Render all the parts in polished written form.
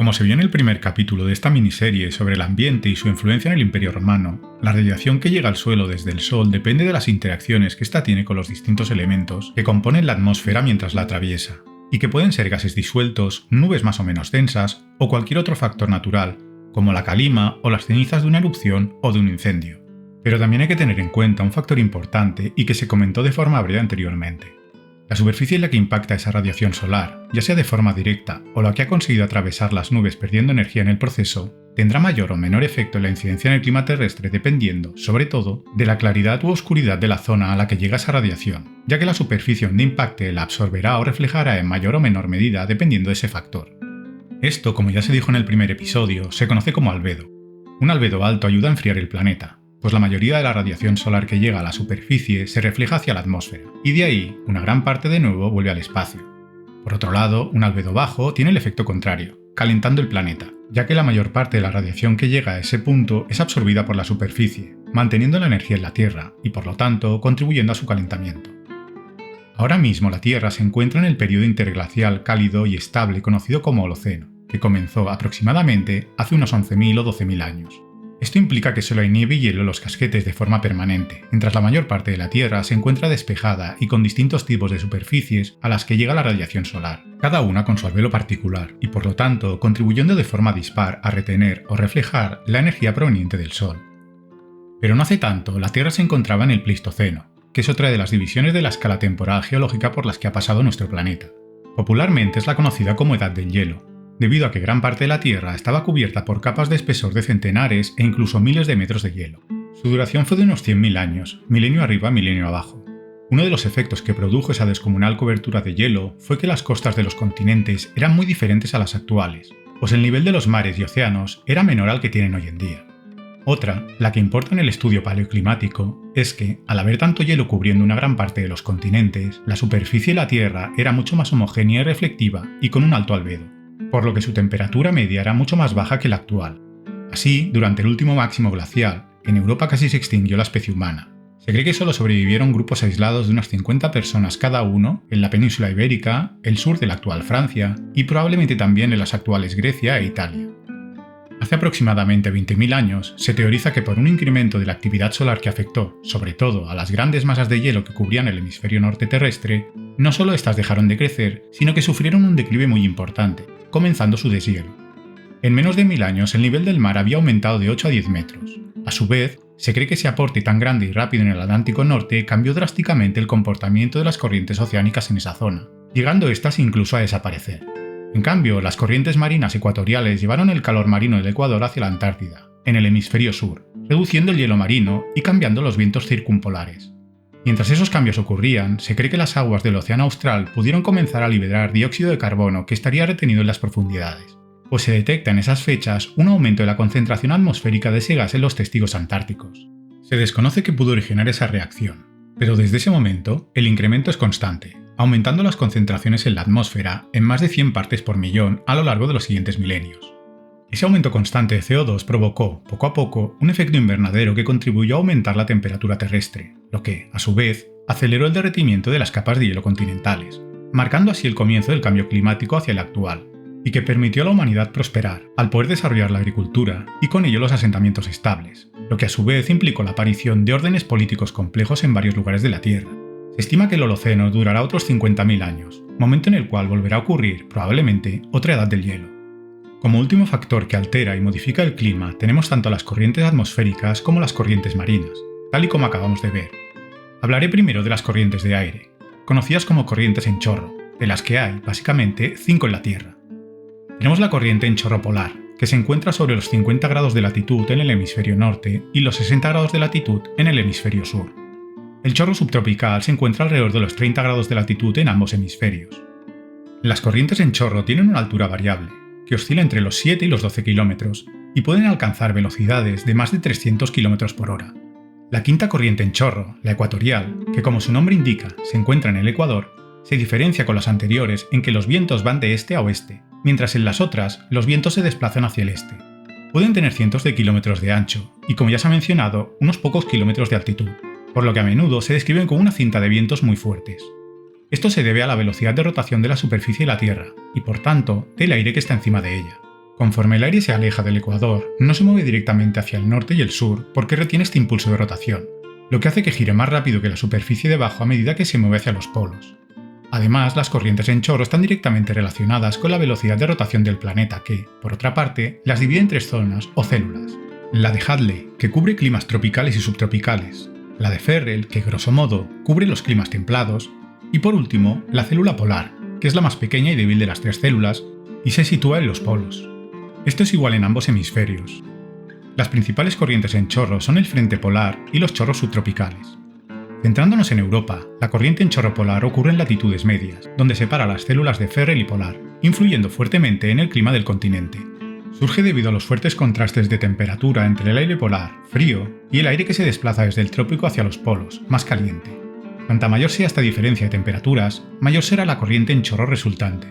Como se vio en el primer capítulo de esta miniserie sobre el ambiente y su influencia en el Imperio Romano, la radiación que llega al suelo desde el Sol depende de las interacciones que ésta tiene con los distintos elementos que componen la atmósfera mientras la atraviesa, y que pueden ser gases disueltos, nubes más o menos densas, o cualquier otro factor natural, como la calima o las cenizas de una erupción o de un incendio. Pero también hay que tener en cuenta un factor importante y que se comentó de forma breve anteriormente. La superficie en la que impacta esa radiación solar, ya sea de forma directa o la que ha conseguido atravesar las nubes perdiendo energía en el proceso, tendrá mayor o menor efecto en la incidencia en el clima terrestre dependiendo, sobre todo, de la claridad u oscuridad de la zona a la que llega esa radiación, ya que la superficie donde impacte la absorberá o reflejará en mayor o menor medida dependiendo de ese factor. Esto, como ya se dijo en el primer episodio, se conoce como albedo. Un albedo alto ayuda a enfriar el planeta, pues la mayoría de la radiación solar que llega a la superficie se refleja hacia la atmósfera, y de ahí una gran parte de nuevo vuelve al espacio. Por otro lado, un albedo bajo tiene el efecto contrario, calentando el planeta, ya que la mayor parte de la radiación que llega a ese punto es absorbida por la superficie, manteniendo la energía en la Tierra y por lo tanto contribuyendo a su calentamiento. Ahora mismo la Tierra se encuentra en el periodo interglacial cálido y estable conocido como Holoceno, que comenzó aproximadamente hace unos 11.000 o 12.000 años. Esto implica que solo hay nieve y hielo en los casquetes de forma permanente, mientras la mayor parte de la Tierra se encuentra despejada y con distintos tipos de superficies a las que llega la radiación solar, cada una con su albedo particular, y por lo tanto contribuyendo de forma dispar a retener o reflejar la energía proveniente del Sol. Pero no hace tanto, la Tierra se encontraba en el Pleistoceno, que es otra de las divisiones de la escala temporal geológica por las que ha pasado nuestro planeta. Popularmente es la conocida como Edad del Hielo, debido a que gran parte de la Tierra estaba cubierta por capas de espesor de centenares e incluso miles de metros de hielo. Su duración fue de unos 100.000 años, milenio arriba, milenio abajo. Uno de los efectos que produjo esa descomunal cobertura de hielo fue que las costas de los continentes eran muy diferentes a las actuales, pues el nivel de los mares y océanos era menor al que tienen hoy en día. Otra, la que importa en el estudio paleoclimático, es que, al haber tanto hielo cubriendo una gran parte de los continentes, la superficie de la Tierra era mucho más homogénea y reflectiva y con un alto albedo, por lo que su temperatura media era mucho más baja que la actual. Así, durante el último máximo glacial, en Europa casi se extinguió la especie humana. Se cree que solo sobrevivieron grupos aislados de unas 50 personas cada uno en la península ibérica, el sur de la actual Francia y probablemente también en las actuales Grecia e Italia. Hace aproximadamente 20.000 años, se teoriza que por un incremento de la actividad solar que afectó, sobre todo, a las grandes masas de hielo que cubrían el hemisferio norte terrestre, no solo estas dejaron de crecer, sino que sufrieron un declive muy importante, comenzando su deshielo. En menos de 1000 años, el nivel del mar había aumentado de 8 a 10 metros. A su vez, se cree que ese aporte tan grande y rápido en el Atlántico Norte cambió drásticamente el comportamiento de las corrientes oceánicas en esa zona, llegando estas incluso a desaparecer. En cambio, las corrientes marinas ecuatoriales llevaron el calor marino del Ecuador hacia la Antártida, en el hemisferio sur, reduciendo el hielo marino y cambiando los vientos circumpolares. Mientras esos cambios ocurrían, se cree que las aguas del Océano Austral pudieron comenzar a liberar dióxido de carbono que estaría retenido en las profundidades, pues se detecta en esas fechas un aumento de la concentración atmosférica de ese gas en los testigos antárticos. Se desconoce qué pudo originar esa reacción, pero desde ese momento el incremento es constante, aumentando las concentraciones en la atmósfera en más de 100 partes por millón a lo largo de los siguientes milenios. Ese aumento constante de CO2 provocó, poco a poco, un efecto invernadero que contribuyó a aumentar la temperatura terrestre, lo que, a su vez, aceleró el derretimiento de las capas de hielo continentales, marcando así el comienzo del cambio climático hacia el actual, y que permitió a la humanidad prosperar, al poder desarrollar la agricultura y con ello los asentamientos estables, lo que a su vez implicó la aparición de órdenes políticos complejos en varios lugares de la Tierra. Se estima que el Holoceno durará otros 50.000 años, momento en el cual volverá a ocurrir, probablemente, otra edad del hielo. Como último factor que altera y modifica el clima tenemos tanto las corrientes atmosféricas como las corrientes marinas, tal y como acabamos de ver. Hablaré primero de las corrientes de aire, conocidas como corrientes en chorro, de las que hay, básicamente, 5 en la Tierra. Tenemos la corriente en chorro polar, que se encuentra sobre los 50 grados de latitud en el hemisferio norte y los 60 grados de latitud en el hemisferio sur. El chorro subtropical se encuentra alrededor de los 30 grados de latitud en ambos hemisferios. Las corrientes en chorro tienen una altura variable, que oscila entre los 7 y los 12 kilómetros, y pueden alcanzar velocidades de más de 300 km por hora. La quinta corriente en chorro, la ecuatorial, que como su nombre indica se encuentra en el Ecuador, se diferencia con las anteriores en que los vientos van de este a oeste, mientras en las otras los vientos se desplazan hacia el este. Pueden tener cientos de kilómetros de ancho y, como ya se ha mencionado, unos pocos kilómetros de altitud, por lo que a menudo se describen como una cinta de vientos muy fuertes. Esto se debe a la velocidad de rotación de la superficie de la Tierra y, por tanto, del aire que está encima de ella. Conforme el aire se aleja del ecuador, no se mueve directamente hacia el norte y el sur porque retiene este impulso de rotación, lo que hace que gire más rápido que la superficie debajo a medida que se mueve hacia los polos. Además, las corrientes en chorro están directamente relacionadas con la velocidad de rotación del planeta que, por otra parte, las divide en tres zonas o células. La de Hadley, que cubre climas tropicales y subtropicales, la de Ferrel, que grosso modo cubre los climas templados, y por último, la célula polar, que es la más pequeña y débil de las tres células, y se sitúa en los polos. Esto es igual en ambos hemisferios. Las principales corrientes en chorro son el frente polar y los chorros subtropicales. Centrándonos en Europa, la corriente en chorro polar ocurre en latitudes medias, donde separa las células de Ferrel y polar, influyendo fuertemente en el clima del continente. Surge debido a los fuertes contrastes de temperatura entre el aire polar, frío, y el aire que se desplaza desde el trópico hacia los polos, más caliente. Cuanta mayor sea esta diferencia de temperaturas, mayor será la corriente en chorro resultante.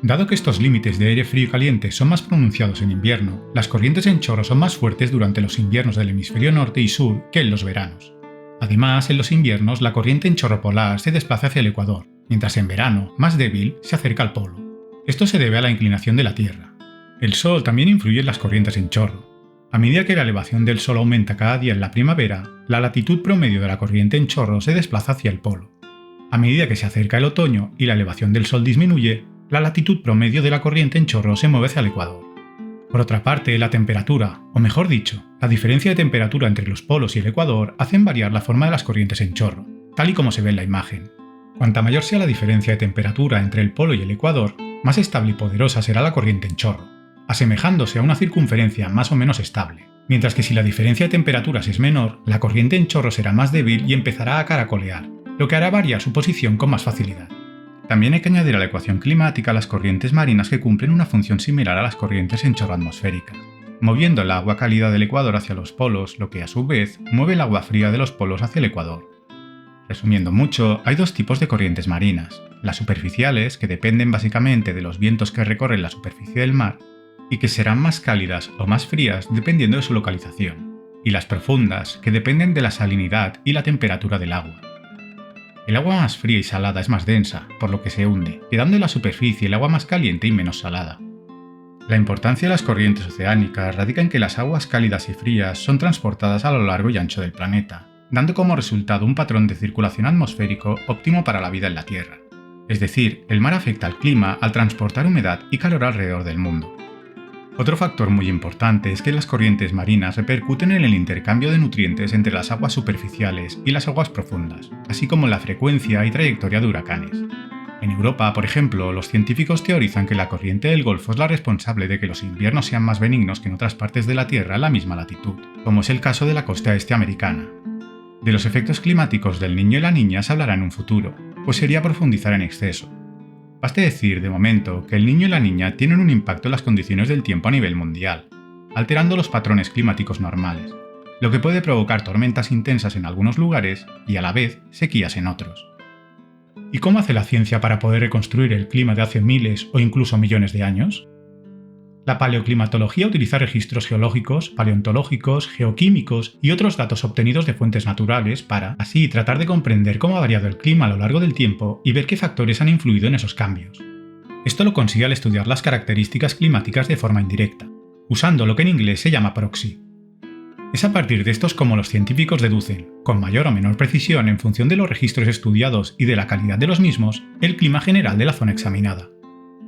Dado que estos límites de aire frío y caliente son más pronunciados en invierno, las corrientes en chorro son más fuertes durante los inviernos del hemisferio norte y sur que en los veranos. Además, en los inviernos la corriente en chorro polar se desplaza hacia el ecuador, mientras en verano, más débil, se acerca al polo. Esto se debe a la inclinación de la Tierra. El Sol también influye en las corrientes en chorro. A medida que la elevación del Sol aumenta cada día en la primavera, la latitud promedio de la corriente en chorro se desplaza hacia el polo. A medida que se acerca el otoño y la elevación del Sol disminuye, la latitud promedio de la corriente en chorro se mueve hacia el ecuador. Por otra parte, la temperatura, o mejor dicho, la diferencia de temperatura entre los polos y el ecuador hacen variar la forma de las corrientes en chorro, tal y como se ve en la imagen. Cuanta mayor sea la diferencia de temperatura entre el polo y el ecuador, más estable y poderosa será la corriente en chorro, asemejándose a una circunferencia más o menos estable. Mientras que si la diferencia de temperaturas es menor, la corriente en chorro será más débil y empezará a caracolear, lo que hará variar su posición con más facilidad. También hay que añadir a la ecuación climática las corrientes marinas que cumplen una función similar a las corrientes en chorro atmosférica, moviendo el agua cálida del ecuador hacia los polos, lo que a su vez mueve el agua fría de los polos hacia el ecuador. Resumiendo mucho, hay dos tipos de corrientes marinas, las superficiales, que dependen básicamente de los vientos que recorren la superficie del mar, y que serán más cálidas o más frías dependiendo de su localización, y las profundas, que dependen de la salinidad y la temperatura del agua. El agua más fría y salada es más densa, por lo que se hunde, quedando en la superficie el agua más caliente y menos salada. La importancia de las corrientes oceánicas radica en que las aguas cálidas y frías son transportadas a lo largo y ancho del planeta, dando como resultado un patrón de circulación atmosférico óptimo para la vida en la Tierra. Es decir, el mar afecta al clima al transportar humedad y calor alrededor del mundo. Otro factor muy importante es que las corrientes marinas repercuten en el intercambio de nutrientes entre las aguas superficiales y las aguas profundas, así como en la frecuencia y trayectoria de huracanes. En Europa, por ejemplo, los científicos teorizan que la corriente del Golfo es la responsable de que los inviernos sean más benignos que en otras partes de la Tierra a la misma latitud, como es el caso de la costa este americana. De los efectos climáticos del Niño y la Niña se hablará en un futuro, pues sería profundizar en exceso. Baste decir, de momento, que el Niño y la Niña tienen un impacto en las condiciones del tiempo a nivel mundial, alterando los patrones climáticos normales, lo que puede provocar tormentas intensas en algunos lugares y a la vez sequías en otros. ¿Y cómo hace la ciencia para poder reconstruir el clima de hace miles o incluso millones de años? La paleoclimatología utiliza registros geológicos, paleontológicos, geoquímicos y otros datos obtenidos de fuentes naturales para, así, tratar de comprender cómo ha variado el clima a lo largo del tiempo y ver qué factores han influido en esos cambios. Esto lo consigue al estudiar las características climáticas de forma indirecta, usando lo que en inglés se llama proxy. Es a partir de estos como los científicos deducen, con mayor o menor precisión en función de los registros estudiados y de la calidad de los mismos, el clima general de la zona examinada.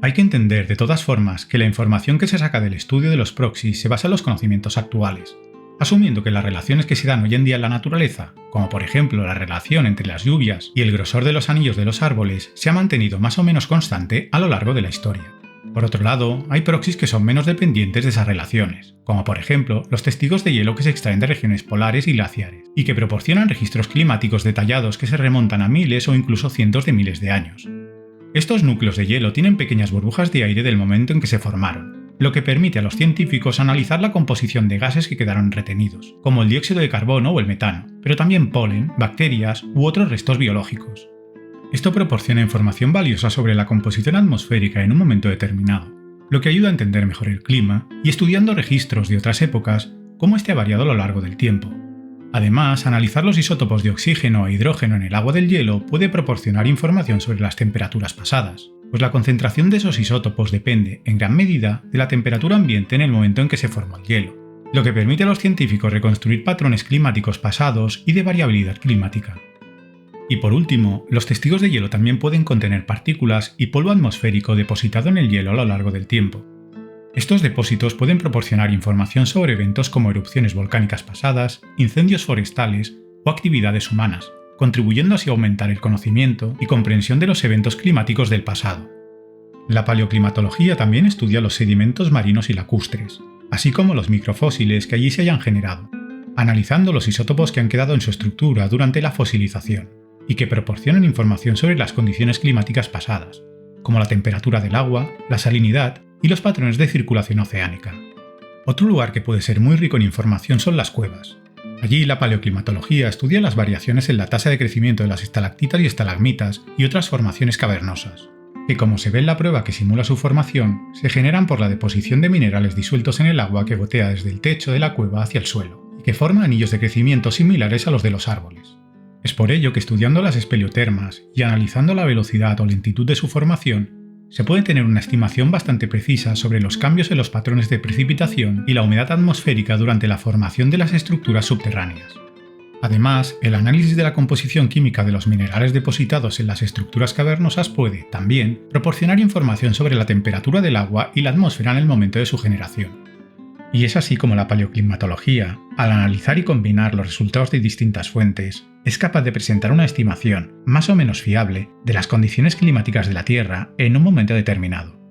Hay que entender de todas formas que la información que se saca del estudio de los proxies se basa en los conocimientos actuales, asumiendo que las relaciones que se dan hoy en día en la naturaleza, como por ejemplo la relación entre las lluvias y el grosor de los anillos de los árboles, se ha mantenido más o menos constante a lo largo de la historia. Por otro lado, hay proxies que son menos dependientes de esas relaciones, como por ejemplo los testigos de hielo que se extraen de regiones polares y glaciares, y que proporcionan registros climáticos detallados que se remontan a miles o incluso cientos de miles de años. Estos núcleos de hielo tienen pequeñas burbujas de aire del momento en que se formaron, lo que permite a los científicos analizar la composición de gases que quedaron retenidos, como el dióxido de carbono o el metano, pero también polen, bacterias u otros restos biológicos. Esto proporciona información valiosa sobre la composición atmosférica en un momento determinado, lo que ayuda a entender mejor el clima y, estudiando registros de otras épocas, cómo este ha variado a lo largo del tiempo. Además, analizar los isótopos de oxígeno e hidrógeno en el agua del hielo puede proporcionar información sobre las temperaturas pasadas, Pues la concentración de esos isótopos depende, en gran medida, de la temperatura ambiente en el momento en que se formó el hielo, lo que permite a los científicos reconstruir patrones climáticos pasados y de variabilidad climática. Y por último, los testigos de hielo también pueden contener partículas y polvo atmosférico depositado en el hielo a lo largo del tiempo. Estos depósitos pueden proporcionar información sobre eventos como erupciones volcánicas pasadas, incendios forestales o actividades humanas, contribuyendo así a aumentar el conocimiento y comprensión de los eventos climáticos del pasado. La paleoclimatología también estudia los sedimentos marinos y lacustres, así como los microfósiles que allí se hayan generado, analizando los isótopos que han quedado en su estructura durante la fosilización y que proporcionan información sobre las condiciones climáticas pasadas, como la temperatura del agua, la salinidad y los patrones de circulación oceánica. Otro lugar que puede ser muy rico en información son las cuevas. Allí la paleoclimatología estudia las variaciones en la tasa de crecimiento de las estalactitas y estalagmitas y otras formaciones cavernosas, que como se ve en la prueba que simula su formación, se generan por la deposición de minerales disueltos en el agua que gotea desde el techo de la cueva hacia el suelo, y que forma anillos de crecimiento similares a los de los árboles. Es por ello que estudiando las espeleotermas y analizando la velocidad o lentitud de su formación, se puede tener una estimación bastante precisa sobre los cambios en los patrones de precipitación y la humedad atmosférica durante la formación de las estructuras subterráneas. Además, el análisis de la composición química de los minerales depositados en las estructuras cavernosas puede, también, proporcionar información sobre la temperatura del agua y la atmósfera en el momento de su generación. Y es así como la paleoclimatología, al analizar y combinar los resultados de distintas fuentes, es capaz de presentar una estimación, más o menos fiable, de las condiciones climáticas de la Tierra en un momento determinado.